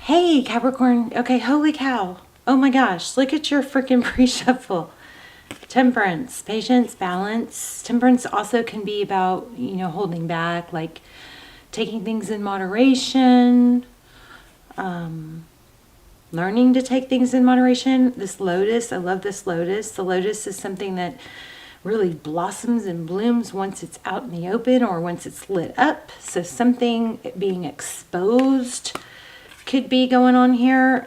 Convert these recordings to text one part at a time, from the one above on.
Hey, Capricorn. Okay, holy cow. Oh my gosh, look at your freaking pre-shuffle. Temperance, patience, balance. Temperance also can be about, holding back, like taking things in moderation, learning to take things in moderation. This lotus, I love this lotus. The lotus is something that really blossoms and blooms once it's out in the open or once it's lit up. So something being exposed could be going on here,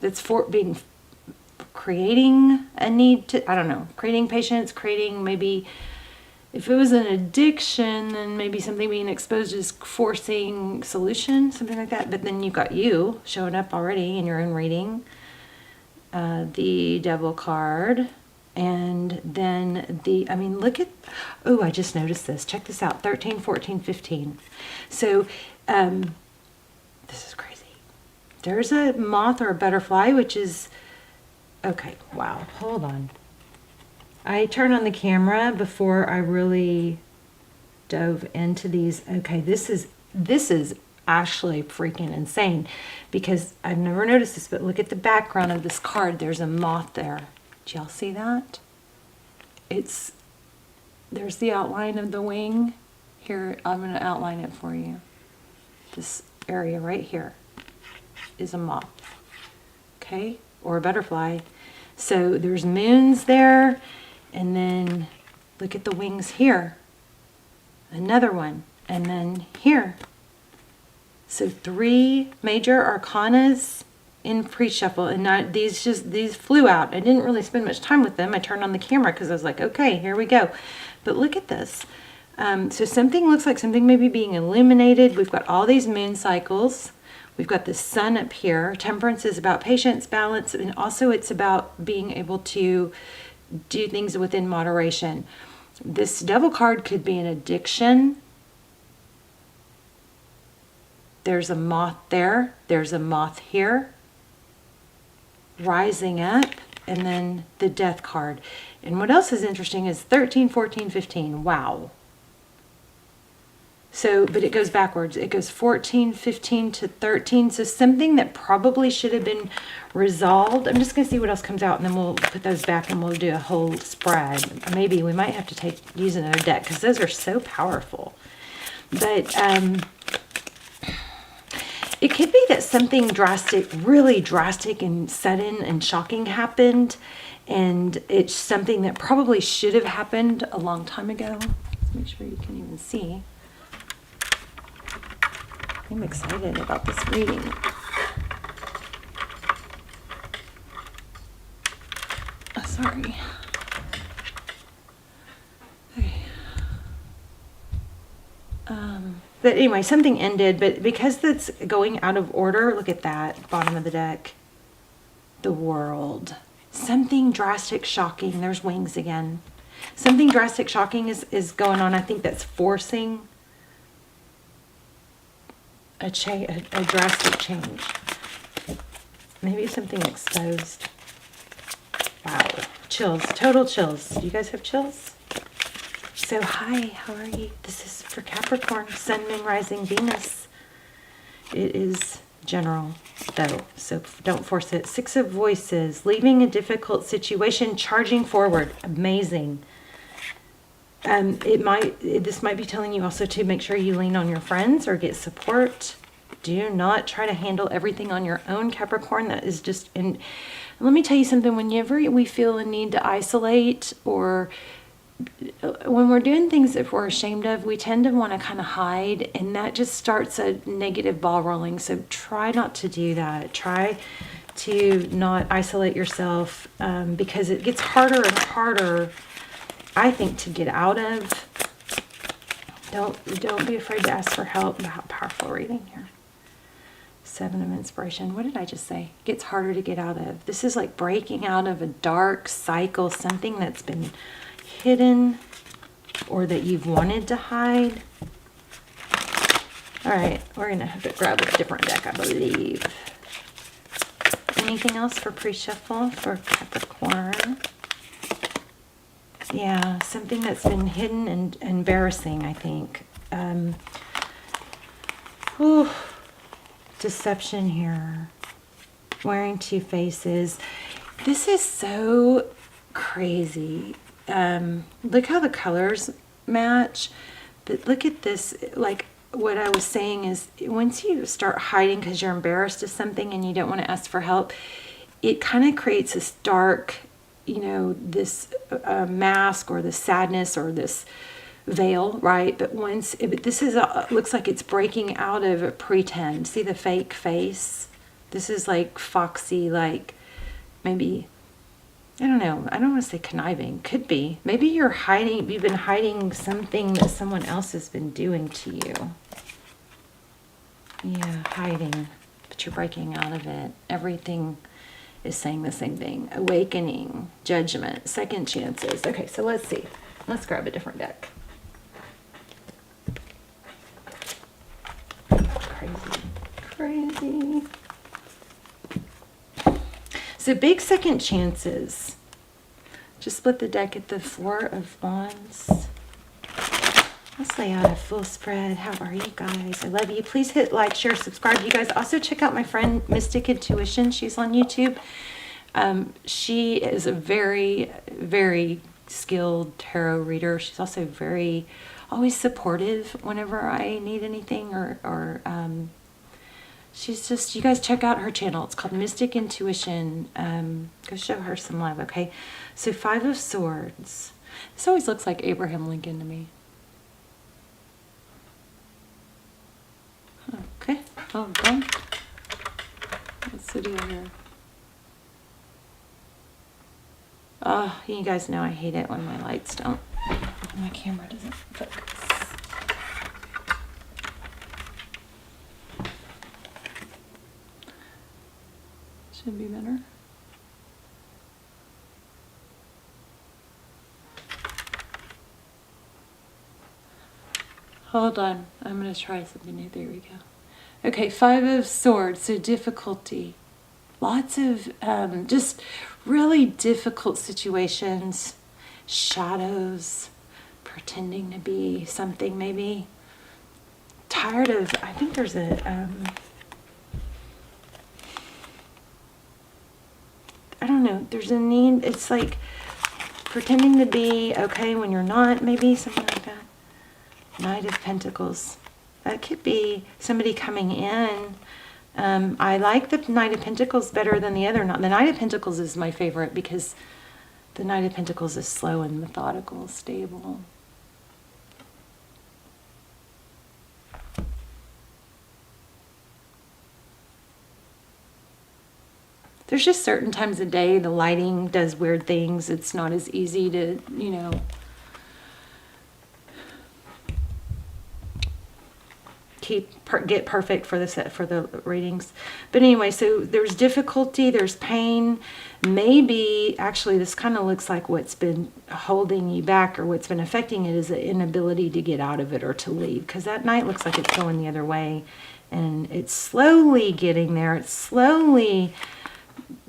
that's for being creating a need to, I don't know, creating patience, creating maybe, if it was an addiction, then maybe something being exposed is forcing solution, something like that. But then you've got you showing up already in your own reading. The Devil card. And then look at, oh, I just noticed this. Check this out. 13, 14, 15. So, this is crazy. There's a moth or a butterfly, which is, okay, wow, hold on. I turned on the camera before I really dove into these. Okay, this is actually freaking insane because I've never noticed this, but look at the background of this card. There's a moth there. Do y'all see that? There's the outline of the wing. Here, I'm going to outline it for you. This area right here is a moth, okay, or a butterfly. So there's moons there, and then look at the wings here. Another one, and then here. So 3 major arcanas in pre-shuffle, and these flew out. I didn't really spend much time with them. I turned on the camera because I was like, okay, here we go. But look at this. So something looks like something maybe being illuminated. We've got all these moon cycles. We've got the sun up here. Temperance is about patience, balance, and also it's about being able to do things within moderation. This Devil card could be an addiction. There's a moth there. There's a moth here. Rising up. And then the Death card. And what else is interesting is 13, 14, 15. Wow. So, but it goes backwards. It goes 14, 15 to 13. So something that probably should have been resolved. I'm just going to see what else comes out, and then we'll put those back and we'll do a whole spread. Maybe we might have to use another deck because those are so powerful. But it could be that something drastic, really drastic and sudden and shocking happened. And it's something that probably should have happened a long time ago. Let's make sure you can even see. I'm excited about this reading. Oh, sorry. Okay. But anyway, something ended, but because that's going out of order, look at that, bottom of the deck. The World. Something drastic, shocking. There's wings again. Something drastic, shocking is going on. I think that's forcing a drastic change. Maybe something exposed. Wow. Chills. Total chills. Do you guys have chills? So, hi. How are you? This is for Capricorn. Sun, Moon, Rising, Venus. It is general, though, so don't force it. 6 of Voices. Leaving a difficult situation. Charging forward. Amazing. This might be telling you also to make sure you lean on your friends or get support. Do not try to handle everything on your own, Capricorn. That is just, and let me tell you something, whenever we feel a need to isolate, or when we're doing things that we're ashamed of, we tend to want to kind of hide, and that just starts a negative ball rolling. So try not to do that. Try to not isolate yourself, because it gets harder and harder, I think, to get out of. Don't be afraid to ask for help. Wow, powerful reading here. 7 of Inspiration. What did I just say? It gets harder to get out of. This is like breaking out of a dark cycle, something that's been hidden or that you've wanted to hide. All right, we're going to have to grab a different deck, I believe. Anything else for pre-shuffle for Capricorn? Yeah, something that's been hidden and embarrassing, I think. deception here. Wearing two faces. This is so crazy. Look how the colors match. But look at this. Like, what I was saying is, once you start hiding because you're embarrassed of something and you don't want to ask for help, it kind of creates this dark, you know, this mask or this sadness or this veil, right? But this is looks like it's breaking out of a pretend. See the fake face? This is like foxy, like maybe, I don't know. I don't want to say conniving. Could be. Maybe you've been hiding something that someone else has been doing to you. Yeah, hiding. But you're breaking out of it. Everything is saying the same thing. Awakening, judgment, second chances. Okay, so let's see. Let's grab a different deck. Crazy. So big second chances. Just split the deck at the Four of Wands. Let's lay out a full spread. How are you guys? I love you. Please hit like, share, subscribe. You guys also check out my friend Mystic Intuition. She's on YouTube. She is a very, very skilled tarot reader. She's also always supportive whenever I need anything or she's just, you guys check out her channel. It's called Mystic Intuition. Go show her some love, okay? So Five of Swords. This always looks like Abraham Lincoln to me. Okay, oh, done. What's the deal here? Oh, you guys know I hate it when my lights don't, my camera doesn't focus. Should be better. Hold on, I'm going to try something new. There we go. Okay, Five of Swords, so difficulty. Lots of just really difficult situations, shadows, pretending to be something maybe. Tired of, I think there's a, I don't know, there's a need, it's like pretending to be okay when you're not, maybe something like that. Knight of Pentacles. That could be somebody coming in. I like the Knight of Pentacles better than the other. The Knight of Pentacles is my favorite because the Knight of Pentacles is slow and methodical, stable. There's just certain times of day the lighting does weird things. It's not as easy to, you know, get perfect for the readings. But anyway, so there's difficulty, there's pain. Maybe actually this kind of looks like what's been holding you back or what's been affecting it is the inability to get out of it or to leave, because that Knight looks like it's going the other way and it's slowly getting there. It's slowly,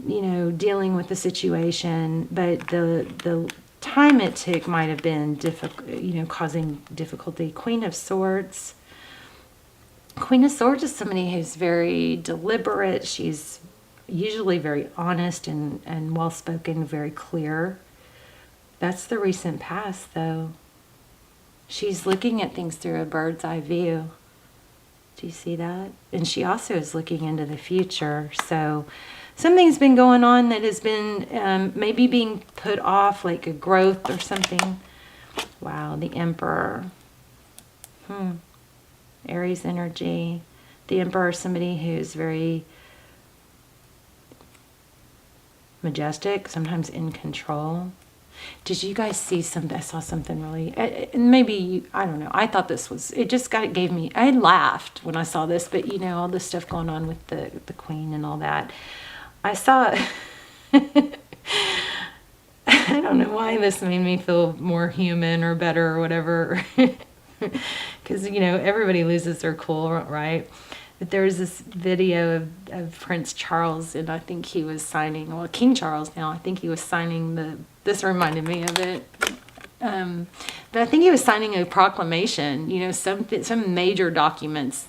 you know, dealing with the situation, but the time it took might have been difficult, you know, causing difficulty. Queen of Swords. Queen of Swords is somebody who's very deliberate. She's usually very honest and well-spoken, very clear. That's the recent past, though. She's looking at things through a bird's eye view. Do you see that? And she also is looking into the future. So something's been going on that has been maybe being put off, like a growth or something. Wow, the Emperor. Aries energy. The Emperor is somebody who's very majestic, sometimes in control. Did you guys see something? I saw something really, maybe, I don't know. I thought this was, it just gave me, I laughed when I saw this, but you know, all this stuff going on with the Queen and all that. I saw, I don't know why this made me feel more human or better or whatever. Because, you know, everybody loses their cool, right? But there was this video of Prince Charles, and I think he was signing, well, King Charles now, I think he was signing this reminded me of it. But I think he was signing a proclamation, you know, some major documents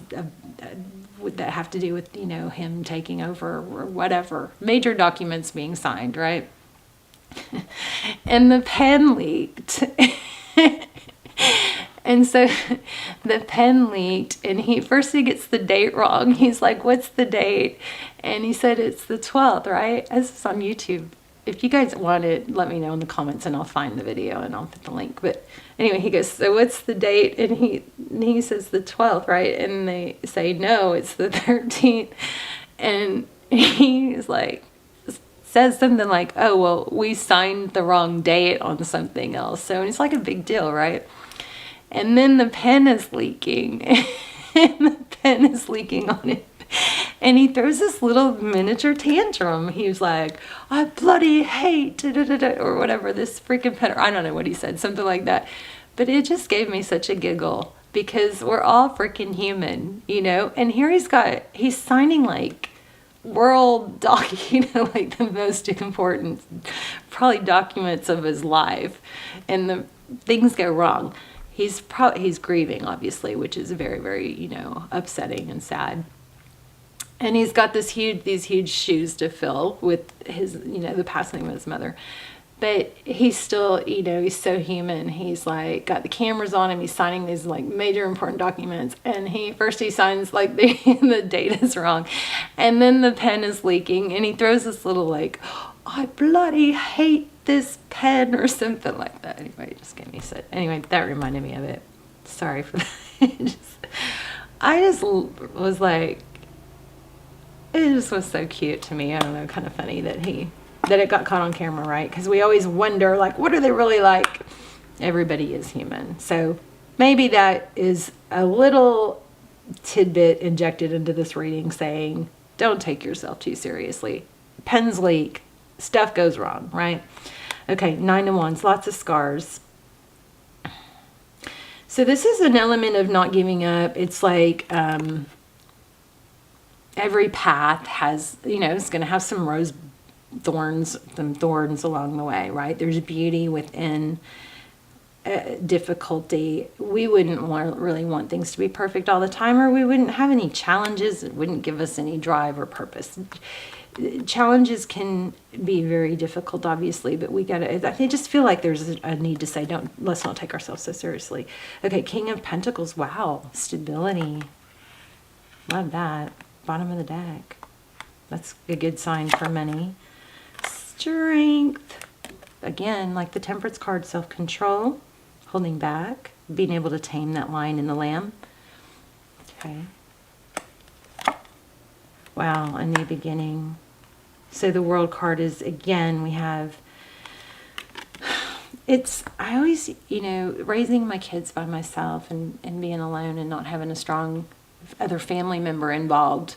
that have to do with, him taking over or whatever. Major documents being signed, right? And the pen leaked. And so the pen leaked, and he gets the date wrong. He's like, what's the date? And he said it's the 12th, right? This is on YouTube. If you guys want it, let me know in the comments and I'll find the video and I'll put the link. But anyway, he goes, so what's the date? And he says the 12th, right? And they say, no, it's the 13th. And he's like, says something like, oh, well, we signed the wrong date on something else. So it's like a big deal, right? And then the pen is leaking. And the pen is leaking on it. And he throws this little miniature tantrum. He was like, I bloody hate, or whatever, this freaking pen. Or I don't know what he said, something like that. But it just gave me such a giggle because we're all freaking human, And here he's signing like world like the most important, probably documents of his life. And the things go wrong. He's grieving, obviously, which is very, very, upsetting and sad. And he's got these huge shoes to fill with his, the passing of his mother. But he's still, he's so human. He's like got the cameras on him. He's signing these like major important documents. And he signs like the date is wrong. And then the pen is leaking. And he throws this little like, I bloody hate this pen or something like that. Anyway, it just gave me anyway, that reminded me of it. Sorry for that. I just was like, it just was so cute to me. I don't know, kind of funny that it got caught on camera, right? Because we always wonder, like, what are they really like? Everybody is human. So maybe that is a little tidbit injected into this reading saying, don't take yourself too seriously. Pens leak. Stuff goes wrong, right? Okay, 9 of Wands, lots of scars. So this is an element of not giving up. It's like every path has, it's going to have some thorns along the way, right? There's beauty within difficulty. We wouldn't really want things to be perfect all the time, or we wouldn't have any challenges. It wouldn't give us any drive or purpose. Challenges can be very difficult, obviously, but I just feel like there's a need to say, let's not take ourselves so seriously. Okay, King of Pentacles. Wow, stability. Love that. Bottom of the deck. That's a good sign for money. Strength. Again, like the Temperance card, self-control, holding back, being able to tame that lion in the lamb. Okay. Wow, a new beginning. So the World card is, again, we have, I always, raising my kids by myself and being alone and not having a strong other family member involved,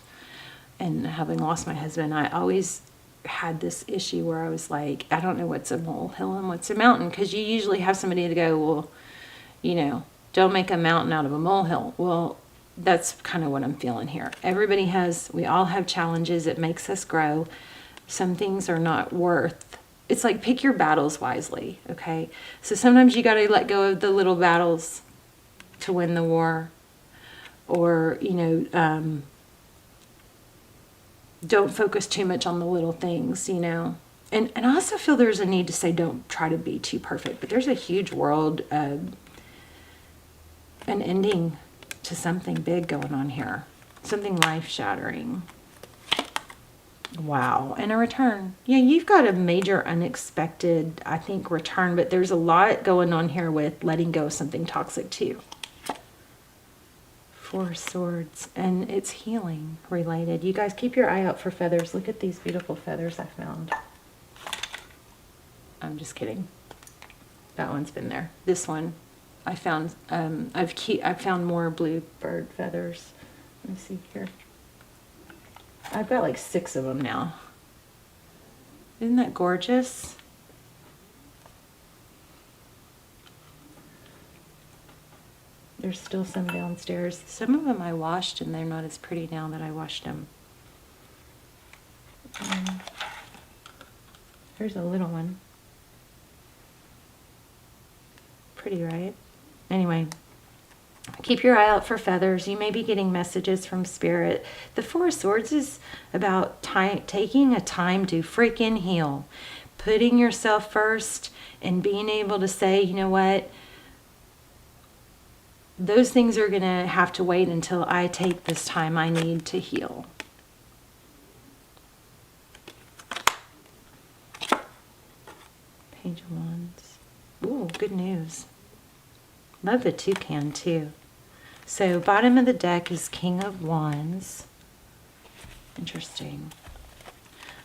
and having lost my husband, I always had this issue where I was like, I don't know what's a molehill and what's a mountain, because you usually have somebody to go, well, don't make a mountain out of a molehill. Well, that's kind of what I'm feeling here. We all have challenges. It makes us grow. Some things are not worth, it's like pick your battles wisely, okay? So sometimes you got to let go of the little battles to win the war. Or, don't focus too much on the little things, And I also feel there's a need to say don't try to be too perfect. But there's a huge world, an ending to something big going on here. Something life-shattering. Wow. And a return. Yeah, you've got a major unexpected, I think, return. But there's a lot going on here with letting go of something toxic too. 4 Swords, and it's healing related. You guys keep your eye out for feathers. Look at these beautiful feathers I found. I'm just kidding. That one's been there. This one, I found. I've found more bluebird feathers. Let me see here. I've got like 6 of them now. Isn't that gorgeous? There's still some downstairs. Some of them I washed, and they're not as pretty now that I washed them. Here's a little one. Pretty, right? Anyway, Keep your eye out for feathers. You may be getting messages from spirit. The Four of Swords is about taking a time to freaking heal. Putting yourself first and being able to say, you know what? Those things are going to have to wait until I take this time I need to heal. Page of Wands. Ooh, good news. Love the toucan too. So bottom of the deck is King of Wands. Interesting.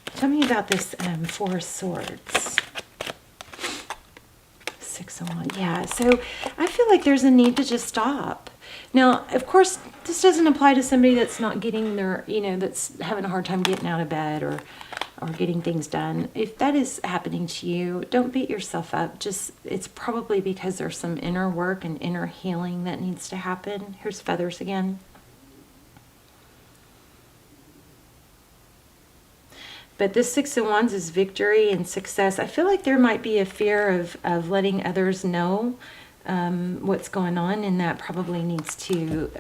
Tell me about this Four of Swords. Six of Wands. Yeah, so I feel like there's a need to just stop. Now, of course, this doesn't apply to somebody that's not getting their, that's having a hard time getting out of bed or getting things done. If that is happening to you, don't beat yourself up. It's probably because there's some inner work and inner healing that needs to happen. Here's feathers again. But this Six of Wands is victory and success. I feel like there might be a fear of letting others know what's going on, and that probably needs to,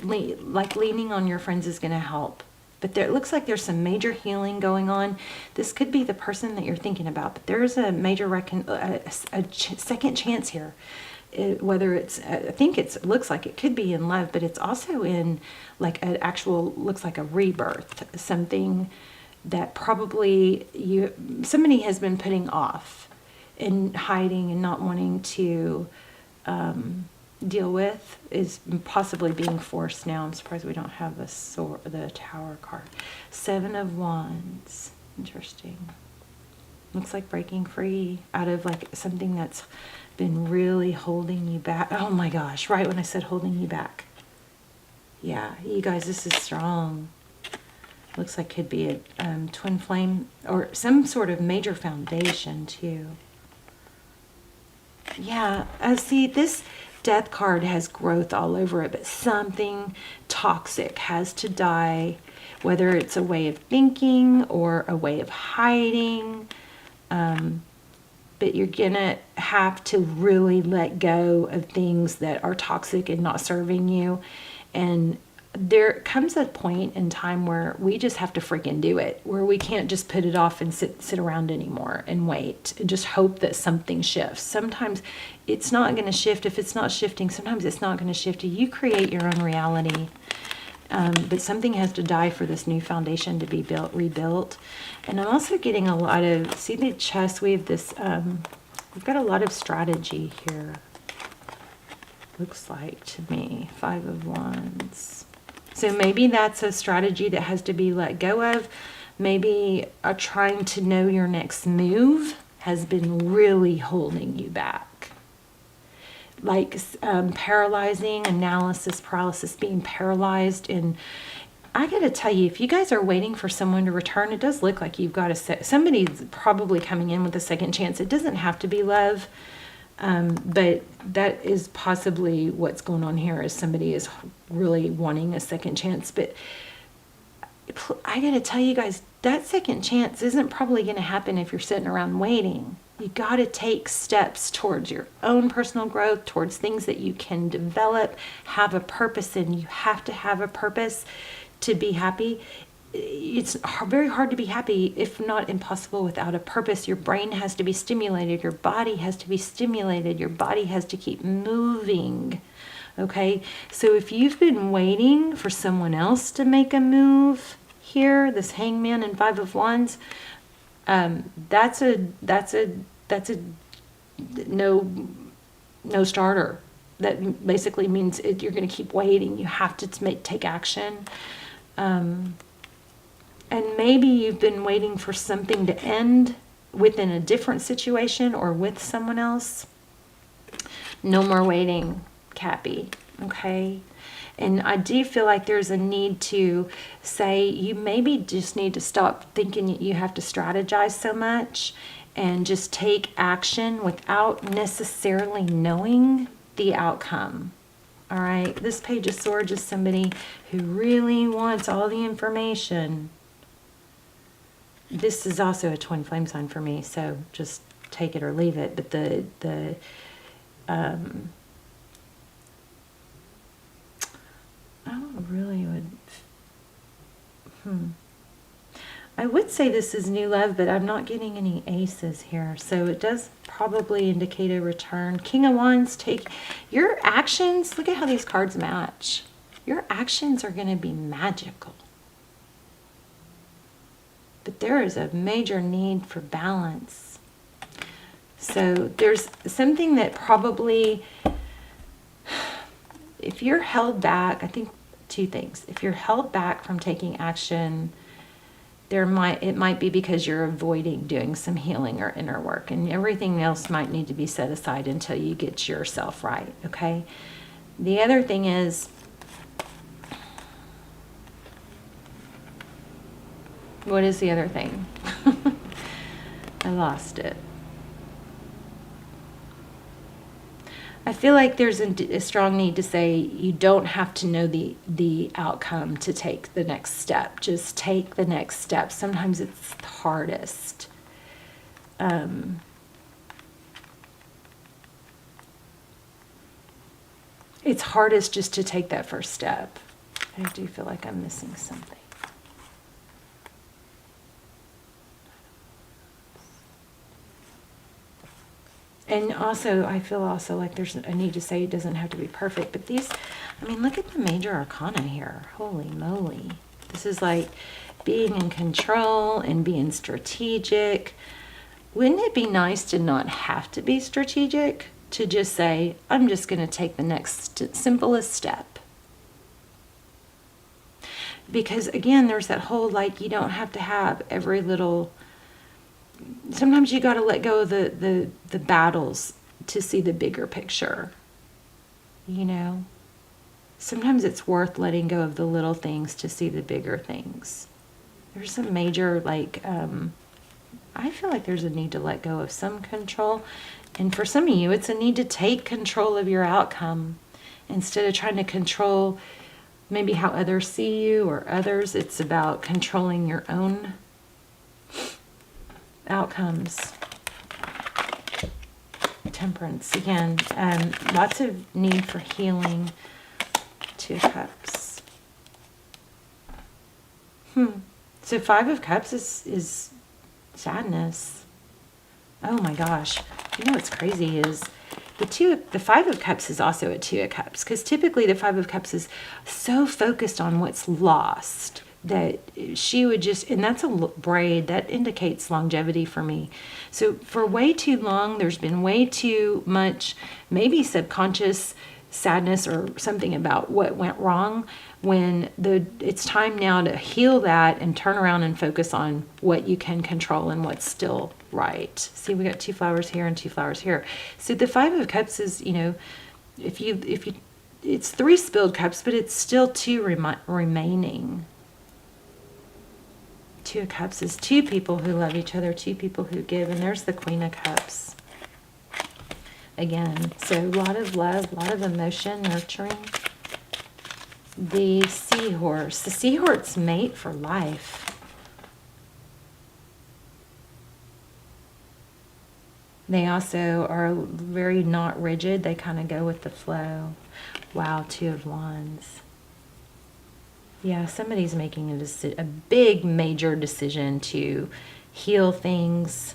leaning on your friends is going to help. But it looks like there's some major healing going on. This could be the person that you're thinking about, but there's a major second chance here. Whether it's, I think it looks like it could be in love, but it's also in like an actual, looks like a rebirth, something that probably somebody has been putting off and hiding and not wanting to deal with is possibly being forced now. I'm surprised we don't have the Tower card. Seven of Wands. Interesting. Looks like breaking free out of like something that's been really holding you back. Oh my gosh, right when I said holding you back. Yeah, you guys, this is strong. Looks like could be a twin flame or some sort of major foundation too. Yeah, see, this Death card has growth all over it, but something toxic has to die, whether it's a way of thinking or a way of hiding. But you're going to have to really let go of things that are toxic and not serving you. And there comes a point in time where we just have to freaking do it, where we can't just put it off and sit around anymore and wait and just hope that something shifts. Sometimes it's not going to shift. If it's not shifting, sometimes it's not going to shift. You create your own reality. But something has to die for this new foundation to be rebuilt. And I'm also getting a lot of, see the chest, we have this, we've got a lot of strategy here. Looks like to me, Five of Wands. So maybe that's a strategy that has to be let go of. Maybe trying to know your next move has been really holding you back. Like paralyzing, analysis paralysis, being paralyzed. And I got to tell you, if you guys are waiting for someone to return, it does look like you've got somebody's probably coming in with a second chance. It doesn't have to be love. But that is possibly what's going on here, is somebody is really wanting a second chance. But I got to tell you guys, that second chance isn't probably going to happen if you're sitting around waiting. You got to take steps towards your own personal growth, towards things that you can develop, have a purpose in. You have to have a purpose to be happy. It's very hard to be happy, if not impossible, without a purpose. Your brain has to be stimulated. Your body has to be stimulated. Your body has to keep moving. Okay? So if you've been waiting for someone else to make a move here, this Hangman and Five of Wands, that's a no starter. That basically means you're going to keep waiting. You have to take action. And maybe you've been waiting for something to end within a different situation or with someone else. No more waiting, Cappy, okay? And I do feel like there's a need to say you maybe just need to stop thinking you have to strategize so much and just take action without necessarily knowing the outcome. All right, this Page of Swords is somebody who really wants all the information. This is also a twin flame sign for me, so just take it or leave it. But really would... I would say this is new love, but I'm not getting any aces here. So it does probably indicate a return. King of Wands, take your actions. Look at how these cards match. Your actions are going to be magical. But there is a major need for balance. So there's something that probably, if you're held back, I think two things. If you're held back from taking action, it might be because you're avoiding doing some healing or inner work, and everything else might need to be set aside until you get yourself right, okay? The other thing is, what is the other thing? I lost it. I feel like there's a strong need to say you don't have to know the outcome to take the next step. Just take the next step. Sometimes it's the hardest. It's hardest just to take that first step. I do feel like I'm missing something. And also, I feel also like there's a need to say it doesn't have to be perfect. But these, I mean, look at the major arcana here. Holy moly. This is like being in control and being strategic. Wouldn't it be nice to not have to be strategic? To just say, I'm just going to take the next simplest step. Because again, there's that whole, like, you don't have to have every little... Sometimes you got to let go of the battles to see the bigger picture, you know. Sometimes it's worth letting go of the little things to see the bigger things. There's some major, like, I feel like there's a need to let go of some control. And for some of you, it's a need to take control of your outcome. Instead of trying to control maybe how others see you or others, it's about controlling your own outcomes. Temperance again, lots of need for healing. Two of Cups. So Five of Cups is sadness. Oh my gosh! You know what's crazy is the Five of Cups is also a Two of Cups, because typically the Five of Cups is so focused on what's lost that she would just, and that's a braid that indicates longevity for me. So for way too long, there's been way too much, maybe subconscious sadness or something about what went wrong, when it's time now to heal that and turn around and focus on what you can control and what's still right. See, we got two flowers here and two flowers here. So the Five of Cups is, you know, if you it's three spilled cups, but it's still two remaining. Two of Cups is two people who love each other, two people who give, and there's the Queen of Cups. Again, so a lot of love, a lot of emotion, nurturing. The Seahorse. The Seahorse mate for life. They also are very not rigid. They kind of go with the flow. Wow, Two of Wands. Yeah, somebody's making a big, major decision to heal things.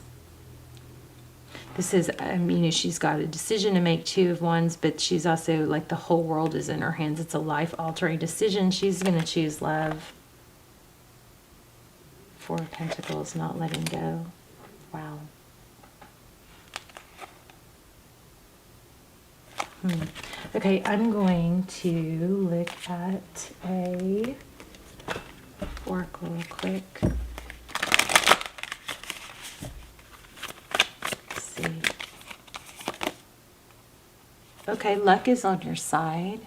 This is, you know, she's got a decision to make, Two of Wands, but she's also, like, the whole world is in her hands. It's a life-altering decision. She's going to choose love. Four of Pentacles, not letting go. Wow. Okay, I'm going to look at a oracle real quick. Let's see. Okay, luck is on your side.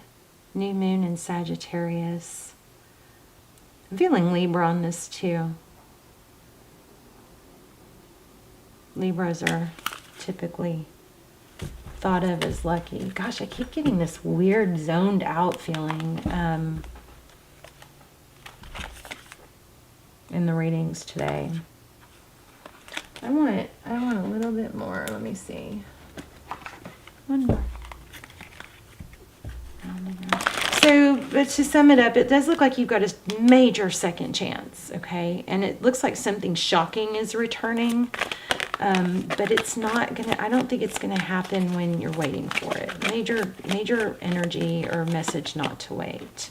New moon in Sagittarius. I'm feeling Libra on this too. Libras are typically thought of as lucky. Gosh, I keep getting this weird zoned out feeling in the readings today. I want a little bit more. Let me see. One more. So but to sum it up, it does look like you've got a major second chance, okay? And it looks like something shocking is returning, but it's not gonna, I don't think it's gonna happen when you're waiting for it. Major energy or message not to wait.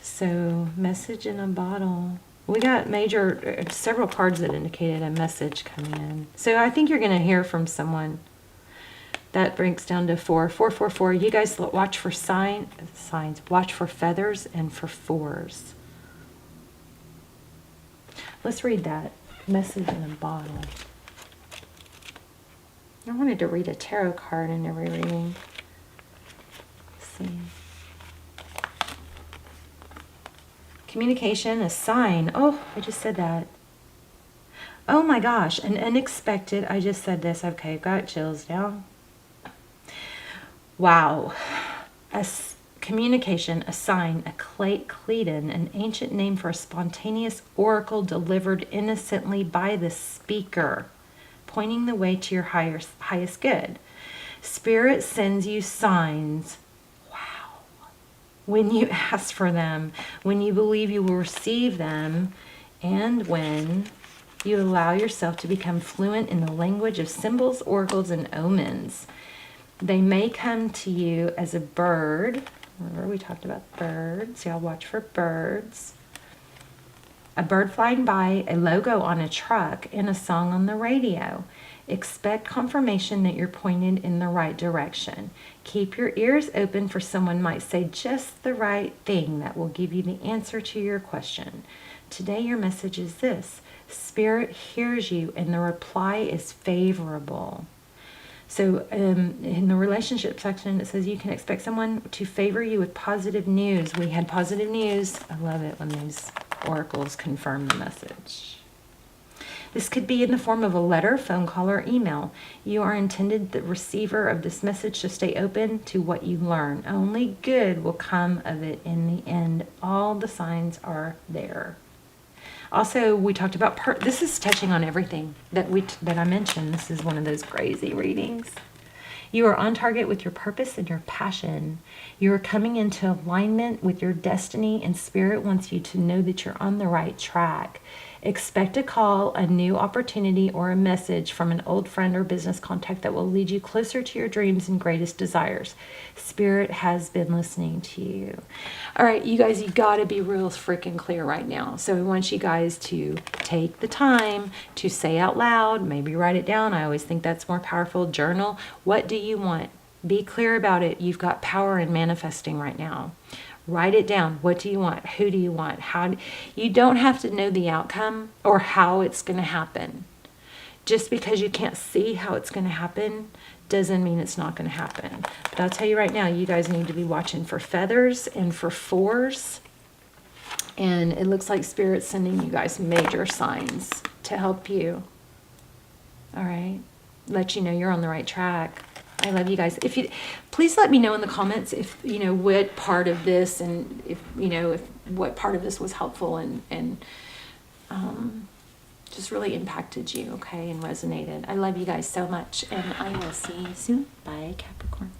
So, message in a bottle. We got several cards that indicated a message coming in. So I think you're gonna hear from someone. That breaks down to 4. 4, 4, 4. You guys watch for signs. Watch for feathers and for 4s. Let's read that. Message in a bottle. I wanted to read a tarot card in every reading. Let's see. Communication, a sign. Oh, I just said that. Oh my gosh, an unexpected. I just said this. Okay, I've got chills now. Wow. Communication, a sign, a Cleton, an ancient name for a spontaneous oracle delivered innocently by the speaker, pointing the way to your highest good. Spirit sends you signs. Wow. When you ask for them, when you believe you will receive them, and when you allow yourself to become fluent in the language of symbols, oracles, and omens. They may come to you as a bird. Remember we talked about birds. Y'all watch for birds. A bird flying by, a logo on a truck, and a song on the radio. Expect confirmation that you're pointed in the right direction. Keep your ears open for someone might say just the right thing that will give you the answer to your question. Today your message is this. Spirit hears you and the reply is favorable. So in the relationship section, it says you can expect someone to favor you with positive news. We had positive news. I love it when these oracles confirm the message. This could be in the form of a letter, phone call, or email. You are intended, the receiver of this message, to stay open to what you learn. Only good will come of it in the end. All the signs are there. Also, we talked about, this is touching on everything that I mentioned. This is one of those crazy readings. You are on target with your purpose and your passion. You are coming into alignment with your destiny, and Spirit wants you to know that you're on the right track. Expect a call, a new opportunity, or a message from an old friend or business contact that will lead you closer to your dreams and greatest desires. Spirit has been listening to you. All right, you guys, you got to be real freaking clear right now. So we want you guys to take the time to say out loud, maybe write it down. I always think that's more powerful. Journal. What do you want? Be clear about it. You've got power in manifesting right now. Write it down. What do you want? Who do you want? You don't have to know the outcome or how it's going to happen. Just because you can't see how it's going to happen doesn't mean it's not going to happen. But I'll tell you right now, you guys need to be watching for feathers and for 4s. And it looks like Spirit's sending you guys major signs to help you. All right. Let you know you're on the right track. I love you guys. Please let me know in the comments if what part of this, and if what part of this was helpful and just really impacted you, okay, and resonated. I love you guys so much, and I will see you soon. Bye, Capricorn.